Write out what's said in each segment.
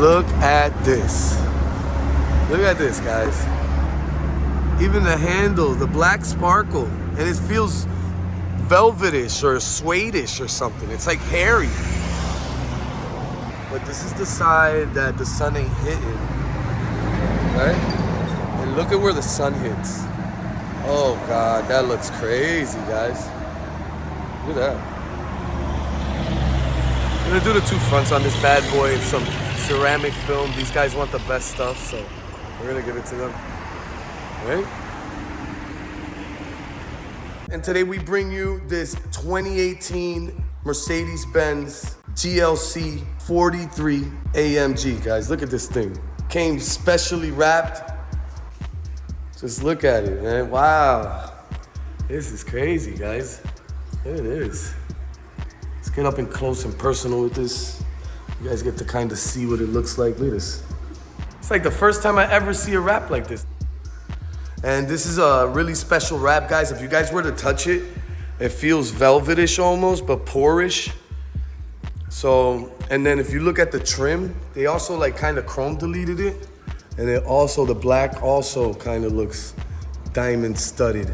Look at this. Look at this, guys. Even the handle, the black sparkle, and it feels velvetish or suede-ish or something. It's like hairy. But this is the side that the sun ain't hitting, right? And look at where the sun hits. Oh God, that looks crazy, guys. Look at that. I'm gonna do the two fronts on this bad boy. It's some ceramic film. These guys want the best stuff, so we're gonna give it to them, right? And today we bring you this 2018 Mercedes Benz GLC 43 AMG, guys. Look at this thing. Came specially wrapped. Just look at it, man. Wow. This is crazy, guys. Look at this. Let's get up and close and personal with this. You guys get to kind of see what it looks like. Look at this. It's like the first time I ever see a wrap like this. And this is a really special wrap, guys. If you guys were to touch it, it feels velvetish almost, but porish. So, and then if you look at the trim, they also like kind of chrome deleted it. And then also the black also kind of looks diamond studded.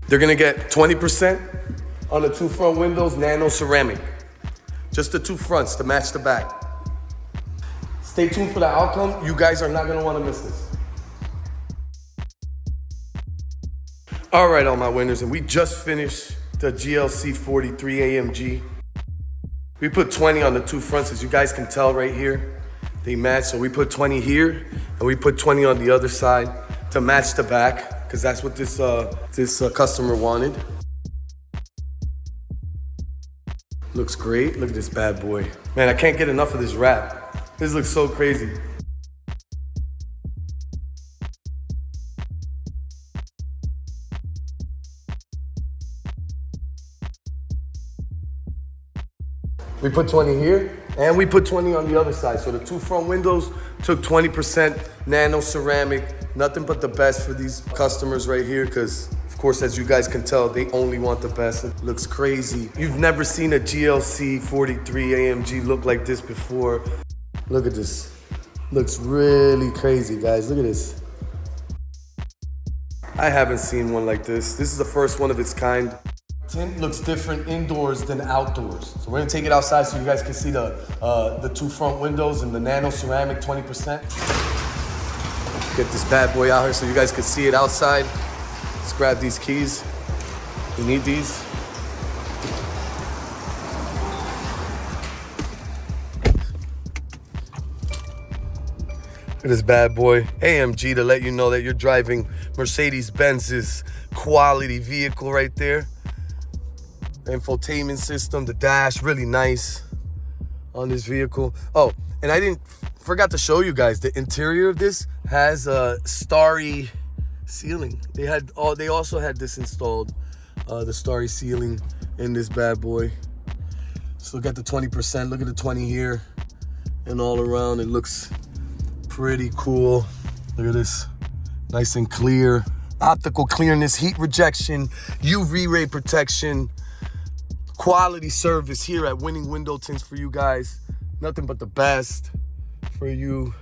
They're gonna get 20% on the two front windows, Nano Ceramic. Just the two fronts to match the back. Stay tuned for the outcome. You guys are not gonna wanna miss this. All right, all my winners, and we just finished the GLC 43 AMG. We put 20 on the two fronts, as you guys can tell right here. They match, so we put 20 here, and we put 20 on the other side to match the back, because that's what this customer wanted. Looks great. Look at this bad boy. Man, I can't get enough of this wrap. This looks so crazy. We put 20 here, and we put 20 on the other side. So the two front windows took 20% Nano Ceramic. Nothing but the best for these customers right here, because of course, as you guys can tell, they only want the best. It looks crazy. You've never seen a GLC 43 AMG look like this before. Look at this. Looks really crazy, guys. Look at this. I haven't seen one like this. This is the first one of its kind. Tint looks different indoors than outdoors. So we're gonna take it outside so you guys can see the two front windows and the Nano Ceramic 20%. Get this bad boy out here so you guys can see it outside. Let's grab these keys. We need these. Look at this bad boy. AMG, to let you know that you're driving Mercedes Benz's quality vehicle right there. Infotainment system, the dash, really nice on this vehicle. Oh, and I forgot to show you guys, the interior of this has a starry ceiling. They also had this installed, the starry ceiling in this bad boy. So look at the 20%, look at the 20 here, and all around it looks pretty cool. Look at this, nice and clear. Optical clearness, heat rejection, UV ray protection, quality service here at Winning Window Tints for you guys. Nothing but the best for you,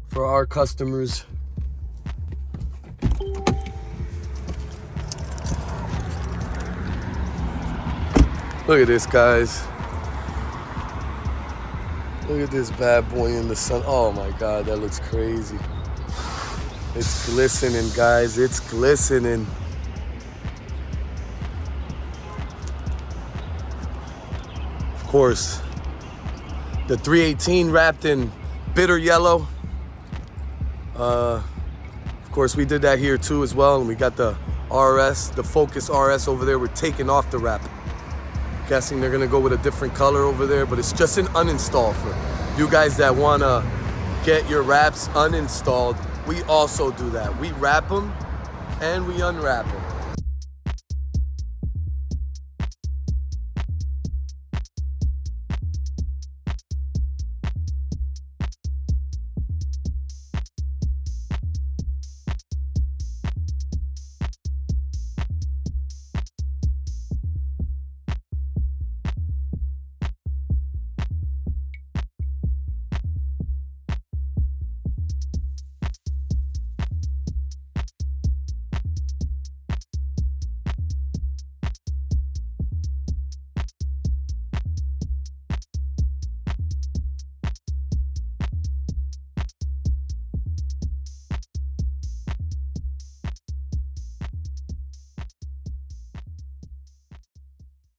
for our customers. Look at this, guys. Look at this bad boy in the sun. Oh my God, that looks crazy. It's glistening, guys, it's glistening. Of course, the 318 wrapped in bitter yellow. Of course, we did that here too as well, and we got the RS, the Focus RS over there. We're taking off the wrap. Guessing they're gonna go with a different color over there, but it's just an uninstall for you guys that wanna get your wraps uninstalled. We also do that. We wrap them and we unwrap them.